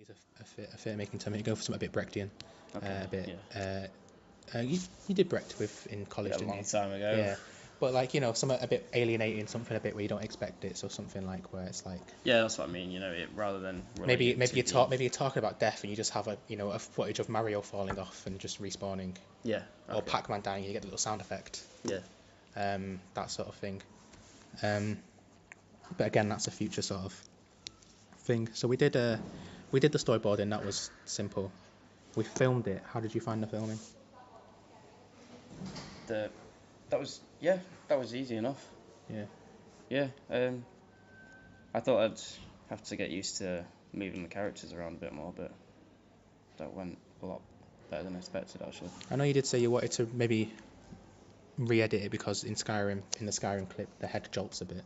use a filmmaking term. You go for something a bit Brechtian, Okay. a bit. Yeah. You did Brecht in college, Yeah, a didn't long you? time ago. Yeah, but like something a bit alienating, something a bit where you don't expect it. So something like where it's like Yeah, that's what I mean. Rather than maybe related to you're talking about death and you just have a footage of Mario falling off and just respawning, Yeah. or Okay. Pac-Man dying. You get the little sound effect. Yeah. That sort of thing. But again, that's a future sort of thing. So we did the storyboarding. That was simple. We filmed it. How did you find the filming? That was easy enough. Yeah. Yeah. I thought I'd have to get used to moving the characters around a bit more, but that went a lot better than expected, actually. I know you did say you wanted to maybe re-edit it because in the Skyrim clip, the head jolts a bit.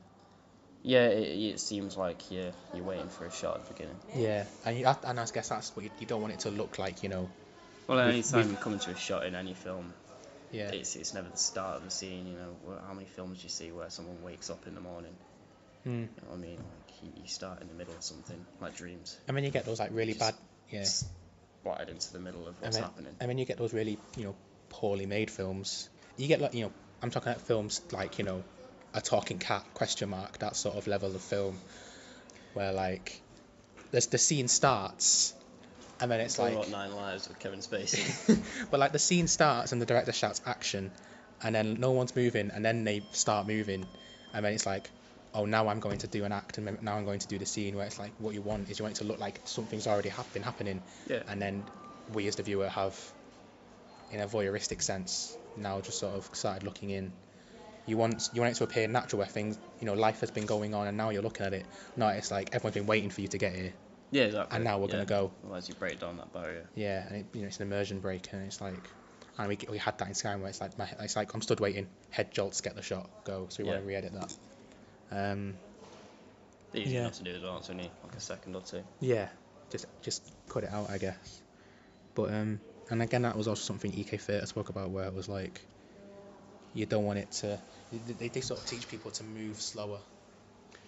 Yeah, it seems like you're waiting for a shot at the beginning. Yeah, and I guess that's what you don't want it to look like, Well, anytime you come into a shot in any film, Yeah. it's never the start of the scene. How many films do you see where someone wakes up in the morning? Mm. You know what I mean? Like you start in the middle of something, like Dreams. And then you get those like really bad, yeah, splattered into the middle of what's happening. And then you get those really, poorly made films. You get like, I'm talking about films like, A Talking Cat, ? That sort of level of film, where like, the scene starts, and then it's Talking like about 9 Lives with Kevin Spacey. but like the scene starts and the director shouts action, and then no one's moving, and then they start moving, and then it's like, oh, now I'm going to do an act, and now I'm going to do the scene, where it's like, what you want is you want it to look like something's already been happening, Yeah. and then we as the viewer have, in a voyeuristic sense, now just sort of started looking in. You want it to appear natural, where things, life has been going on, and now you're looking at it. No, it's like everyone's been waiting for you to get here. Yeah, exactly. And now we're gonna go. Otherwise, you break down that barrier. Yeah, and it's an immersion break, and it's like, and we had that in Skyrim, where it's like I'm stood waiting, head jolts, get the shot, go. So we want to re-edit that. Easy enough to do as well. It's only like a second or two. Yeah, just cut it out, I guess. But and again, that was also something EK Theatre spoke about, where it was like, you don't want it to. They sort of teach people to move slower.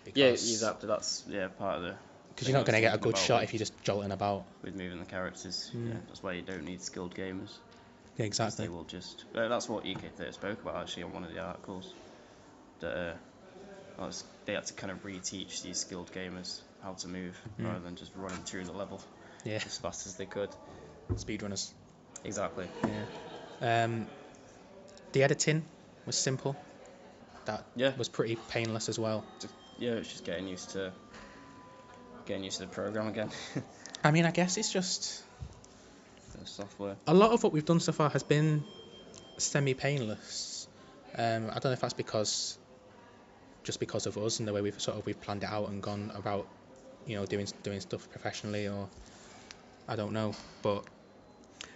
Because exactly. That's part of the. Because you're not going to get a good shot if you're just jolting about. With moving the characters, that's why you don't need skilled gamers. Yeah, exactly. They will just. That's what EK Theatre spoke about actually on one of the articles. That they had to kind of reteach these skilled gamers how to move rather than just running through the level as fast as they could. Speedrunners. Exactly. Yeah. The editing was simple. That was pretty painless as well. It's just getting used to the program again. I mean, I guess it's just the software. A lot of what we've done so far has been semi-painless. I don't know if that's because of us and the way we've planned it out and gone about, doing stuff professionally, or I don't know. But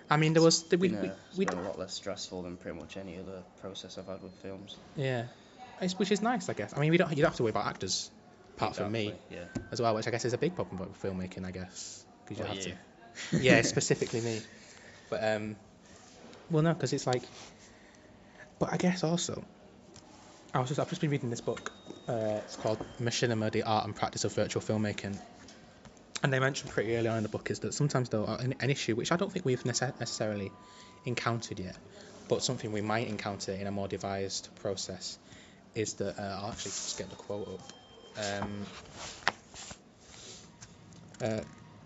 I mean, there was we been a lot less stressful than pretty much any other process I've had with films. Yeah, which is nice, I guess. I mean, you don't have to worry about actors, apart from me, as well, which I guess is a big problem with filmmaking, I guess, because you have to. Yeah, specifically me. But well, no, because it's like. But I guess also, I've just been reading this book. It's called Machinima: The Art and Practice of Virtual Filmmaking. And they mentioned pretty early on in the book is that sometimes though an issue, which I don't think we've necessarily encountered yet, but something we might encounter in a more devised process, is that I'll actually just get the quote up.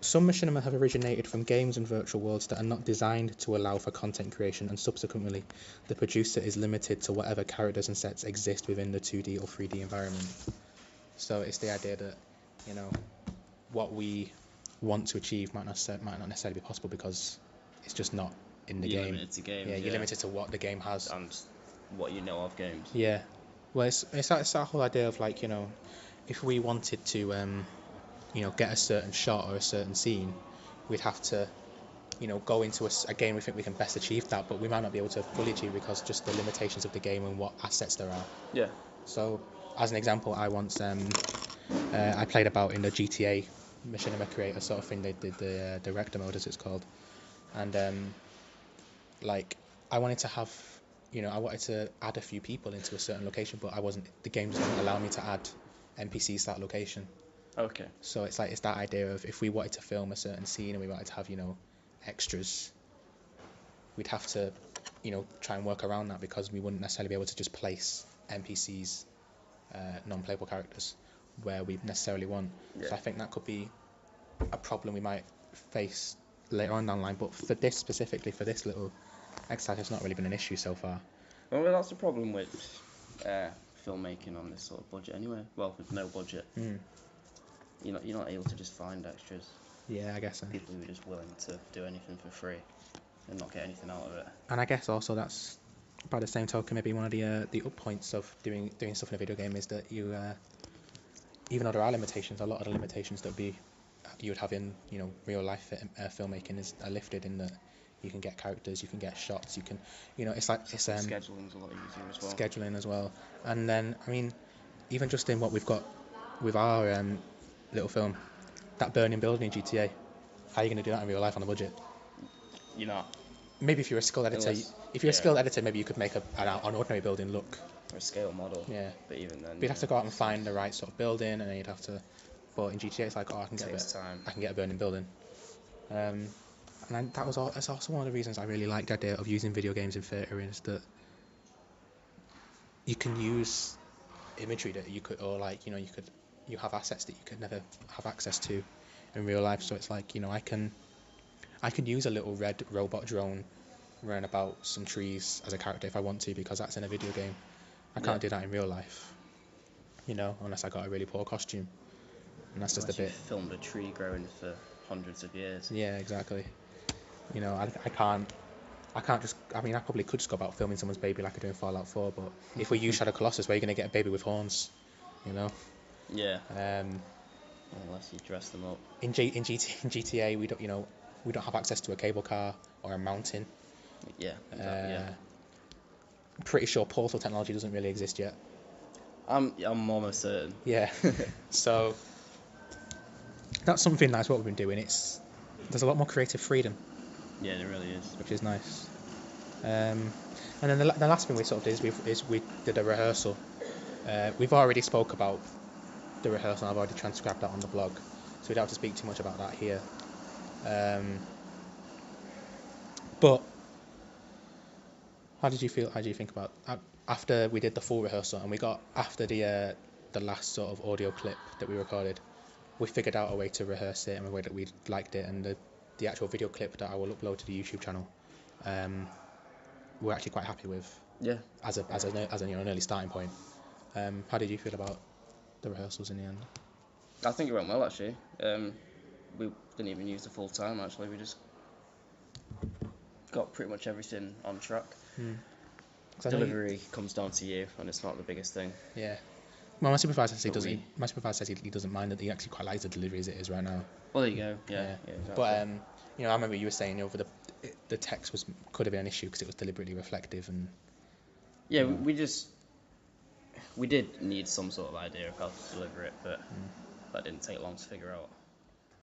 Some machinima have originated from games and virtual worlds that are not designed to allow for content creation, and subsequently, the producer is limited to whatever characters and sets exist within the 2D or 3D environment. So it's the idea that, what we want to achieve might not necessarily be possible because it's just not in the game. You're limited to games. Yeah, you're limited to what the game has. And what you know of games. Yeah. Well, it's that whole idea of like, if we wanted to, get a certain shot or a certain scene, we'd have to, go into a game we think we can best achieve that, but we might not be able to fully achieve because just the limitations of the game and what assets there are. Yeah. So, as an example, I once I played about in the GTA Machinima Creator sort of thing. They did the director mode, as it's called, and I wanted to have, I wanted to add a few people into a certain location, but the game doesn't allow me to add NPCs to that location. Okay. So it's that idea of if we wanted to film a certain scene and we wanted to have, extras, we'd have to, try and work around that because we wouldn't necessarily be able to just place NPCs, non-playable characters, where we necessarily want. Yeah. So I think that could be a problem we might face later on down the line. But for this specifically, for this little exercise, it's not really been an issue so far. Well, that's the problem with filmmaking on this sort of budget anyway. Well, with no budget. You're not able to just find extras. Yeah, I guess so. People who are just willing to do anything for free and not get anything out of it. And I guess also that's, by the same token, maybe one of the up points of doing stuff in a video game is that you, even though there are limitations, a lot of the limitations that you would have in real life filmmaking are lifted in that you can get characters, you can get shots, you can, scheduling's a lot easier as well. Scheduling as well, and then I mean, even just in what we've got with our little film, that burning building in GTA, how are you going to do that in real life on a budget? You're not. Maybe if you're a skilled editor, if you're a skilled editor, maybe you could make an ordinary building look. Or a scale model. Yeah. But even then. But you'd have to go out and find the right sort of building, and then you'd have to. But in GTA, it's like, I can get a burning building. And that's also one of the reasons I really like the idea of using video games in theatre, is that you can use imagery that you could, or you have assets that you could never have access to in real life. So it's like, I can use a little red robot drone running about some trees as a character if I want to, because that's in a video game. I can't do that in real life, unless I got a really poor costume. And that's just a bit. Filmed a tree growing for hundreds of years. Yeah, exactly. I can't just. I mean, I probably could just go about filming someone's baby like I do in Fallout 4, but if we use Shadow Colossus, where are you going to get a baby with horns? Yeah. Unless you dress them up. In GTA, we don't have access to a cable car or a mountain. Yeah. Exactly, yeah. I'm pretty sure portal technology doesn't really exist yet. I'm almost certain. Yeah. So that's something that's what we've been doing. There's a lot more creative freedom. Yeah, there really is. Which is nice. And then the last thing we sort of did is we did a rehearsal. We've already spoke about the rehearsal, and I've already transcribed that on the blog, so we don't have to speak too much about that here. But how did you think about after we did the full rehearsal and we got after the last sort of audio clip that we recorded, we figured out a way to rehearse it and a way that we liked it, and the actual video clip that I will upload to the YouTube channel, we're actually quite happy with. Yeah. As an early starting point. How did you feel about the rehearsals in the end? I think it went well, actually. We didn't even use the full time, actually. We just got pretty much everything on track. Delivery comes down to you, and it's not the biggest thing. Yeah. Well, my supervisor says he doesn't mind that he actually quite likes the delivery as it is right now. Well, there you go. Yeah exactly. But I remember you were saying the text could have been an issue because it was deliberately reflective and. Yeah, we did need some sort of idea of how to deliver it, but that didn't take long to figure out.